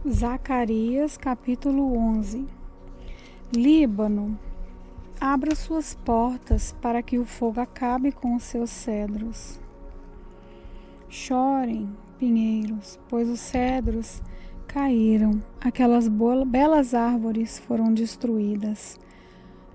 Zacarias capítulo 11. Líbano, abra suas portas para que o fogo acabe com os seus cedros. Chorem, pinheiros, pois os cedros caíram, aquelas belas árvores foram destruídas.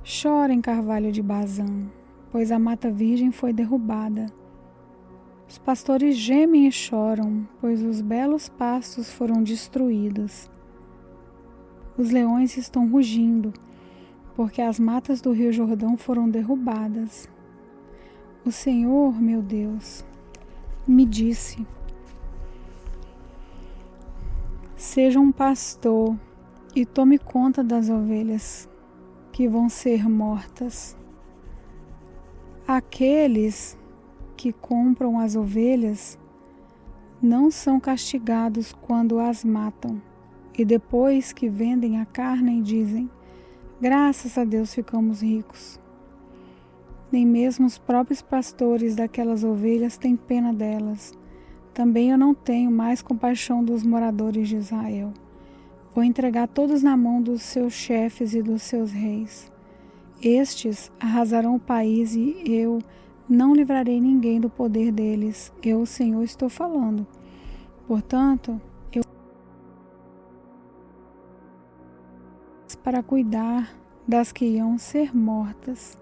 Chorem, carvalho de Bazã, pois a mata virgem foi derrubada. Os pastores gemem e choram, pois os belos pastos foram destruídos. Os leões estão rugindo, porque as matas do Rio Jordão foram derrubadas. O Senhor, meu Deus, me disse: seja um pastor e tome conta das ovelhas que vão ser mortas. Aqueles que compram as ovelhas não são castigados quando as matam, e depois que vendem a carne dizem: graças a Deus ficamos ricos. Nem mesmo os próprios pastores daquelas ovelhas têm pena delas. Também eu não tenho mais compaixão dos moradores de Israel. Vou entregar todos na mão dos seus chefes e dos seus reis. Estes arrasarão o país e eu não livrarei ninguém do poder deles. Eu, o Senhor, estou falando. Portanto, eu para cuidar das que iam ser mortas.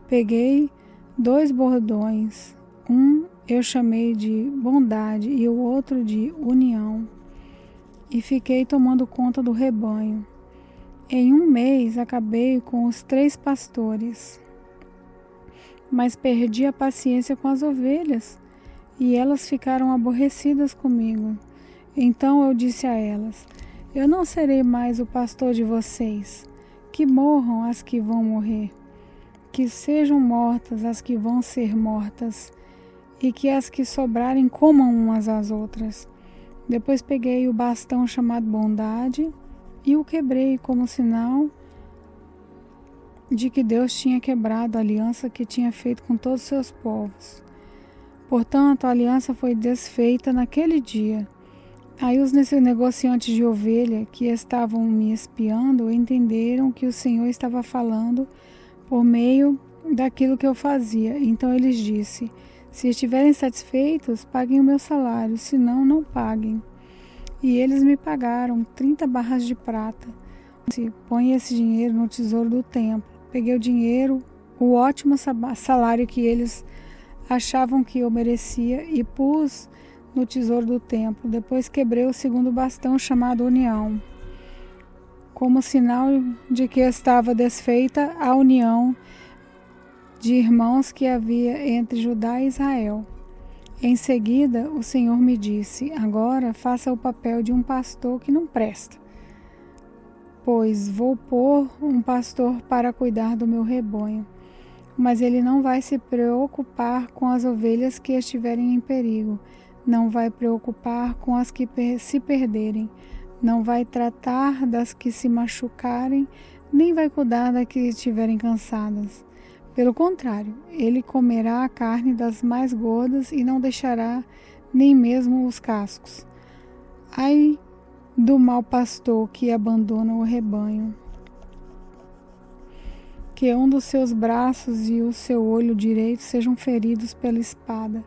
Peguei 2 bordões. Um eu chamei de bondade e o outro de união. E fiquei tomando conta do rebanho. Em 1 mês acabei com os 3 pastores. Mas perdi a paciência com as ovelhas, e elas ficaram aborrecidas comigo. Então eu disse a elas: eu não serei mais o pastor de vocês. Que morram as que vão morrer, que sejam mortas as que vão ser mortas, e que as que sobrarem comam umas às outras. Depois peguei o bastão chamado bondade e o quebrei como sinal de que Deus tinha quebrado a aliança que tinha feito com todos os seus povos. Portanto, a aliança foi desfeita naquele dia. Aí os negociantes de ovelha que estavam me espiando entenderam que o Senhor estava falando por meio daquilo que eu fazia. Então eles disse: se estiverem satisfeitos, paguem o meu salário, senão não paguem. E eles me pagaram 30 barras de prata. Põe esse dinheiro no tesouro do templo. Peguei o dinheiro, o ótimo salário que eles achavam que eu merecia, e pus no tesouro do templo. Depois quebrei o 2º bastão chamado união, como sinal de que estava desfeita a união de irmãos que havia entre Judá e Israel. Em seguida, o Senhor me disse: agora faça o papel de um pastor que não presta, pois vou pôr um pastor para cuidar do meu rebanho, mas ele não vai se preocupar com as ovelhas que estiverem em perigo, não vai preocupar com as que se perderem, não vai tratar das que se machucarem, nem vai cuidar das que estiverem cansadas. Pelo contrário, ele comerá a carne das mais gordas e não deixará nem mesmo os cascos. Ai do mau pastor que abandona o rebanho, que um dos seus braços e o seu olho direito sejam feridos pela espada,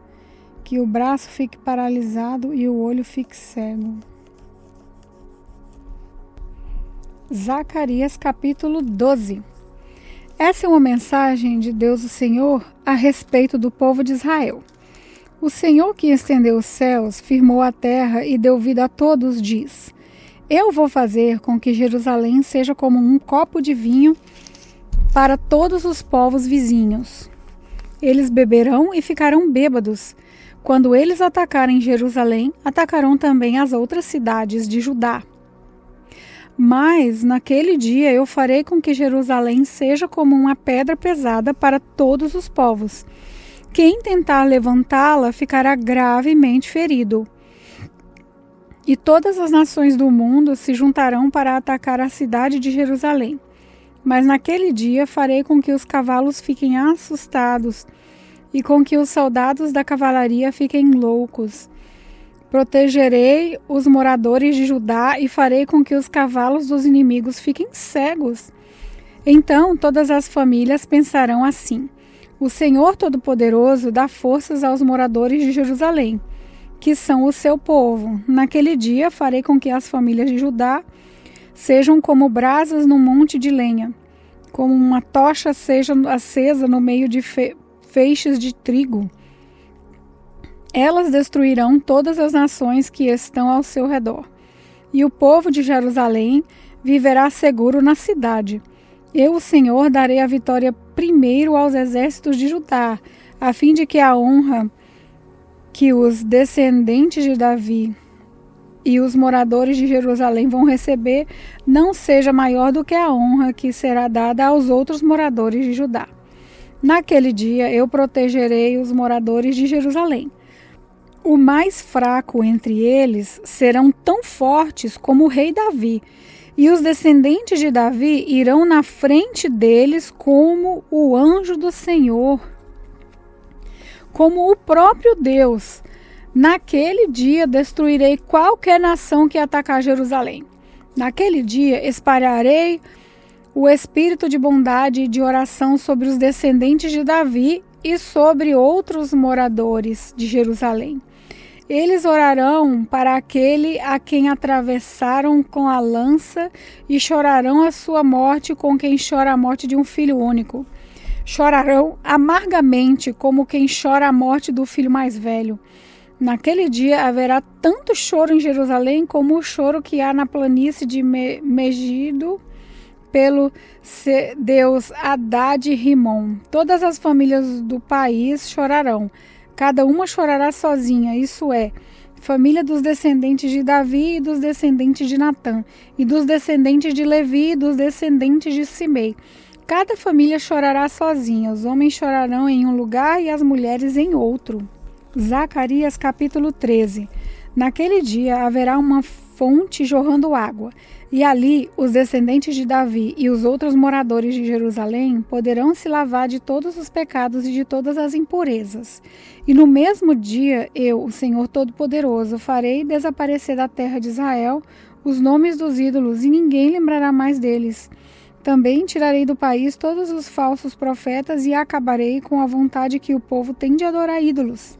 que o braço fique paralisado e o olho fique cego. Zacarias capítulo 12. Essa é uma mensagem de Deus o Senhor a respeito do povo de Israel. O Senhor que estendeu os céus, firmou a terra e deu vida a todos, diz: eu vou fazer com que Jerusalém seja como um copo de vinho para todos os povos vizinhos. Eles beberão e ficarão bêbados. Quando eles atacarem Jerusalém, atacarão também as outras cidades de Judá. Mas naquele dia eu farei com que Jerusalém seja como uma pedra pesada para todos os povos. Quem tentar levantá-la ficará gravemente ferido. E todas as nações do mundo se juntarão para atacar a cidade de Jerusalém. Mas naquele dia farei com que os cavalos fiquem assustados e com que os soldados da cavalaria fiquem loucos. Protegerei os moradores de Judá e farei com que os cavalos dos inimigos fiquem cegos. Então todas as famílias pensarão assim: o Senhor Todo-Poderoso dá forças aos moradores de Jerusalém, que são o seu povo. Naquele dia farei com que as famílias de Judá sejam como brasas num monte de lenha, como uma tocha seja acesa no meio de feixes de trigo. Elas destruirão todas as nações que estão ao seu redor, e o povo de Jerusalém viverá seguro na cidade. Eu, o Senhor, darei a vitória primeiro aos exércitos de Judá, a fim de que a honra que os descendentes de Davi e os moradores de Jerusalém vão receber não seja maior do que a honra que será dada aos outros moradores de Judá. Naquele dia eu protegerei os moradores de Jerusalém. O mais fraco entre eles serão tão fortes como o rei Davi, e os descendentes de Davi irão na frente deles como o anjo do Senhor, como o próprio Deus. Naquele dia destruirei qualquer nação que atacar Jerusalém. Naquele dia espalharei o espírito de bondade e de oração sobre os descendentes de Davi e sobre outros moradores de Jerusalém. Eles orarão para aquele a quem atravessaram com a lança e chorarão a sua morte com quem chora a morte de um filho único. Chorarão amargamente como quem chora a morte do filho mais velho. Naquele dia haverá tanto choro em Jerusalém como o choro que há na planície de Megido pelo deus Hadad-Rimon. Todas as famílias do país chorarão. Cada uma chorará sozinha, isso é, família dos descendentes de Davi e dos descendentes de Natã, e dos descendentes de Levi e dos descendentes de Simei. Cada família chorará sozinha, os homens chorarão em um lugar e as mulheres em outro. Zacarias capítulo 13. Naquele dia haverá uma fonte jorrando água, e ali os descendentes de Davi e os outros moradores de Jerusalém poderão se lavar de todos os pecados e de todas as impurezas. E no mesmo dia eu, o Senhor Todo-Poderoso, farei desaparecer da terra de Israel os nomes dos ídolos, e ninguém lembrará mais deles. Também tirarei do país todos os falsos profetas e acabarei com a vontade que o povo tem de adorar ídolos.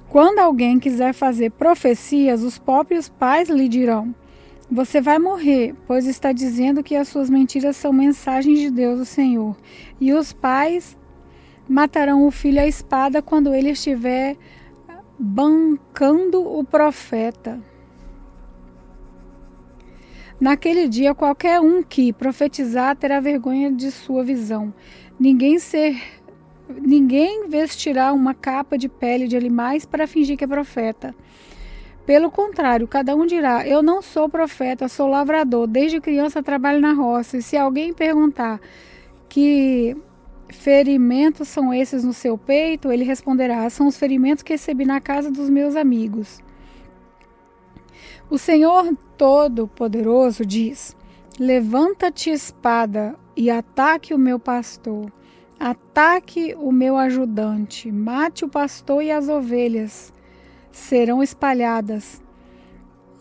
Quando alguém quiser fazer profecias, os próprios pais lhe dirão: você vai morrer, pois está dizendo que as suas mentiras são mensagens de Deus, o Senhor. E os pais matarão o filho à espada quando ele estiver bancando o profeta. Naquele dia, qualquer um que profetizar terá vergonha de sua visão. Ninguém vestirá uma capa de pele de animais para fingir que é profeta. Pelo contrário, cada um dirá: eu não sou profeta, sou lavrador, desde criança trabalho na roça. E se alguém perguntar que ferimentos são esses no seu peito, ele responderá: são os ferimentos que recebi na casa dos meus amigos. O Senhor Todo-Poderoso diz: levanta-te, espada, e ataque o meu pastor. Ataque o meu ajudante, mate o pastor e as ovelhas serão espalhadas.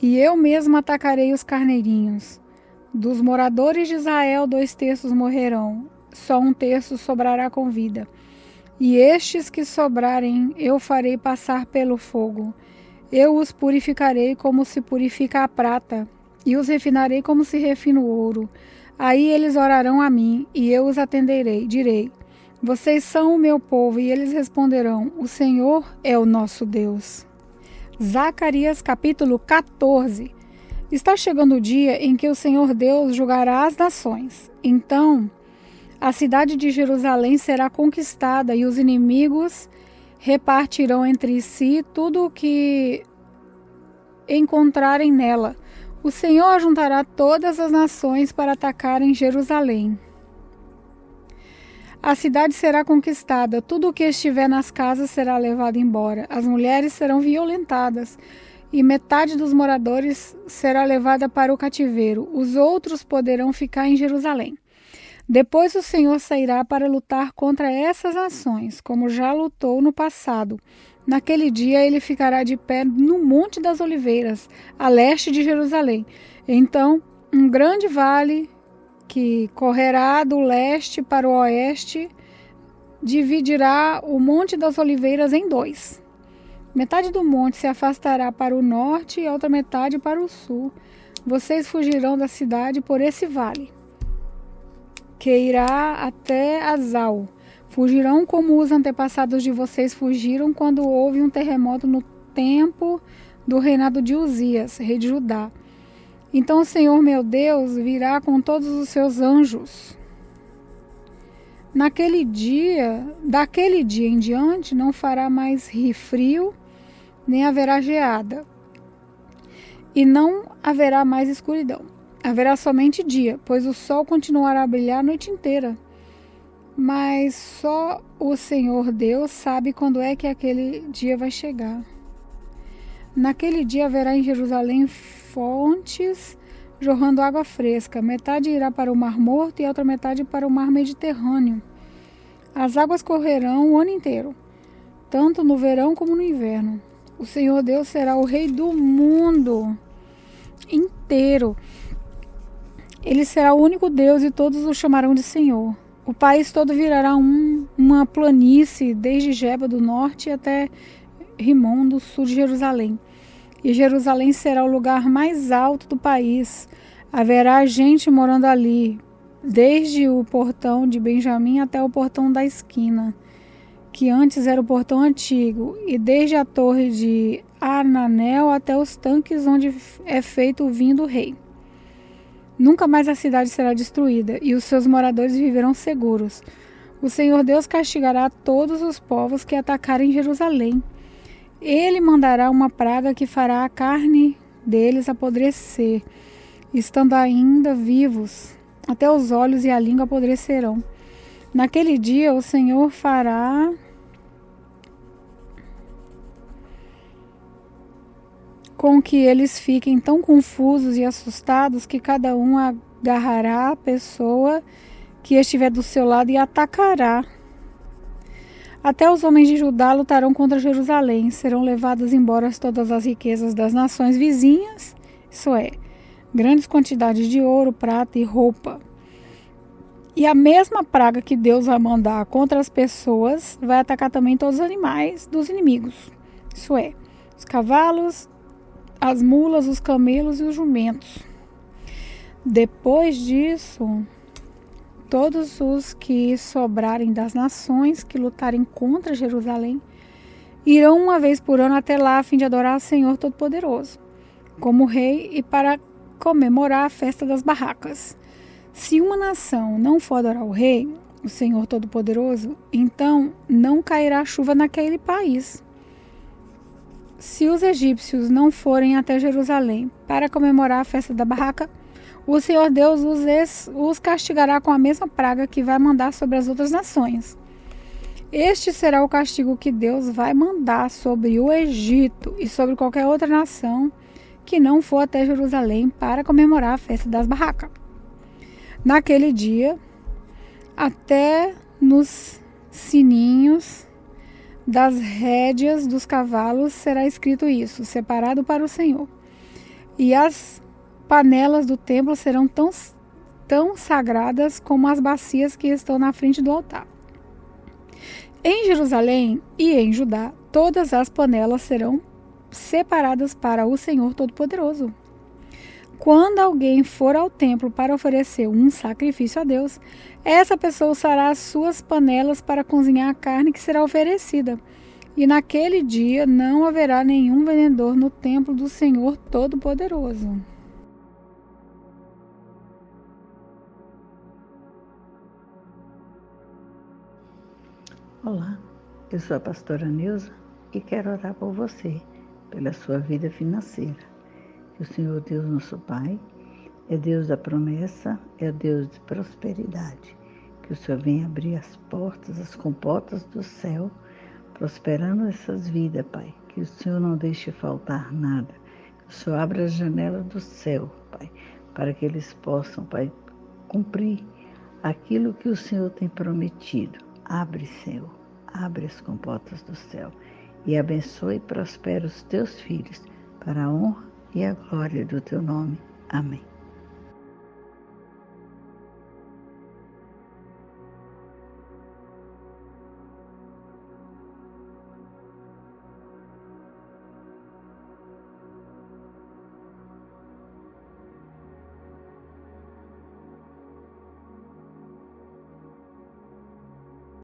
E eu mesmo atacarei os carneirinhos. Dos moradores de Israel, 2/3 morrerão, só 1/3 sobrará com vida. E estes que sobrarem eu farei passar pelo fogo. Eu os purificarei como se purifica a prata, e os refinarei como se refina o ouro. Aí eles orarão a mim, e eu os atenderei. Direi: vocês são o meu povo, e eles responderão: o Senhor é o nosso Deus. Zacarias capítulo 14. Está chegando o dia em que o Senhor Deus julgará as nações. Então, a cidade de Jerusalém será conquistada e os inimigos repartirão entre si tudo o que encontrarem nela. O Senhor juntará todas as nações para atacarem Jerusalém. A cidade será conquistada, tudo o que estiver nas casas será levado embora. As mulheres serão violentadas e metade dos moradores será levada para o cativeiro. Os outros poderão ficar em Jerusalém. Depois o Senhor sairá para lutar contra essas nações, como já lutou no passado. Naquele dia ele ficará de pé no Monte das Oliveiras, a leste de Jerusalém. Então, um grande vale que correrá do leste para o oeste dividirá o Monte das Oliveiras em dois. Metade do monte se afastará para o norte e a outra metade para o sul. Vocês fugirão da cidade por esse vale, que irá até Azal. Fugirão como os antepassados de vocês fugiram quando houve um terremoto no tempo do reinado de Uzias, rei de Judá. Então o Senhor meu Deus virá com todos os seus anjos. Daquele dia em diante, não fará mais frio, nem haverá geada, e não haverá mais escuridão. Haverá somente dia, pois o sol continuará a brilhar a noite inteira. Mas só o Senhor Deus sabe quando é que aquele dia vai chegar. Naquele dia haverá em Jerusalém fontes jorrando água fresca. Metade irá para o Mar Morto e a outra metade para o Mar Mediterrâneo. As águas correrão o ano inteiro, tanto no verão como no inverno. O Senhor Deus será o rei do mundo inteiro. Ele será o único Deus e todos o chamarão de Senhor. O país todo virará uma planície, desde Geba do norte até Rimon do sul de Jerusalém. E Jerusalém será o lugar mais alto do país. Haverá gente morando ali, desde o portão de Benjamim até o portão da esquina, que antes era o portão antigo, e desde a torre de Ananel até os tanques onde é feito o vinho do rei. Nunca mais a cidade será destruída, e os seus moradores viverão seguros. O Senhor Deus castigará todos os povos que atacarem Jerusalém. Ele mandará uma praga que fará a carne deles apodrecer, estando ainda vivos. Até os olhos e a língua apodrecerão. Naquele dia o Senhor fará com que eles fiquem tão confusos e assustados que cada um agarrará a pessoa que estiver do seu lado e atacará. Até os homens de Judá lutarão contra Jerusalém. Serão levadas embora todas as riquezas das nações vizinhas, isso é, grandes quantidades de ouro, prata e roupa. E a mesma praga que Deus vai mandar contra as pessoas vai atacar também todos os animais dos inimigos, isso é, os cavalos, as mulas, os camelos e os jumentos. Depois disso, todos os que sobrarem das nações que lutarem contra Jerusalém irão uma vez por ano até lá a fim de adorar o Senhor Todo-Poderoso como rei e para comemorar a festa das barracas. Se uma nação não for adorar o rei, o Senhor Todo-Poderoso, então não cairá chuva naquele país. Se os egípcios não forem até Jerusalém para comemorar a festa da barraca, o Senhor Deus os castigará com a mesma praga que vai mandar sobre as outras nações. Este será o castigo que Deus vai mandar sobre o Egito e sobre qualquer outra nação que não for até Jerusalém para comemorar a festa das barracas. Naquele dia, até nos sininhos das rédeas dos cavalos será escrito isso, separado para o Senhor. E as panelas do templo serão tão sagradas como as bacias que estão na frente do altar. Em Jerusalém e em Judá, todas as panelas serão separadas para o Senhor Todo-Poderoso. Quando alguém for ao templo para oferecer um sacrifício a Deus, essa pessoa usará as suas panelas para cozinhar a carne que será oferecida. E naquele dia não haverá nenhum vendedor no templo do Senhor Todo-Poderoso. Olá, eu sou a pastora Neuza e quero orar por você, pela sua vida financeira. Que o Senhor Deus, nosso Pai, é Deus da promessa, é Deus de prosperidade. Que o Senhor venha abrir as portas, as comportas do céu, prosperando essas vidas, Pai. Que o Senhor não deixe faltar nada. Que o Senhor abra as janelas do céu, Pai, para que eles possam, Pai, cumprir aquilo que o Senhor tem prometido. Abre, Senhor, abre as comportas do céu e abençoe e prospera os teus filhos para a honra e a glória do teu nome. Amém.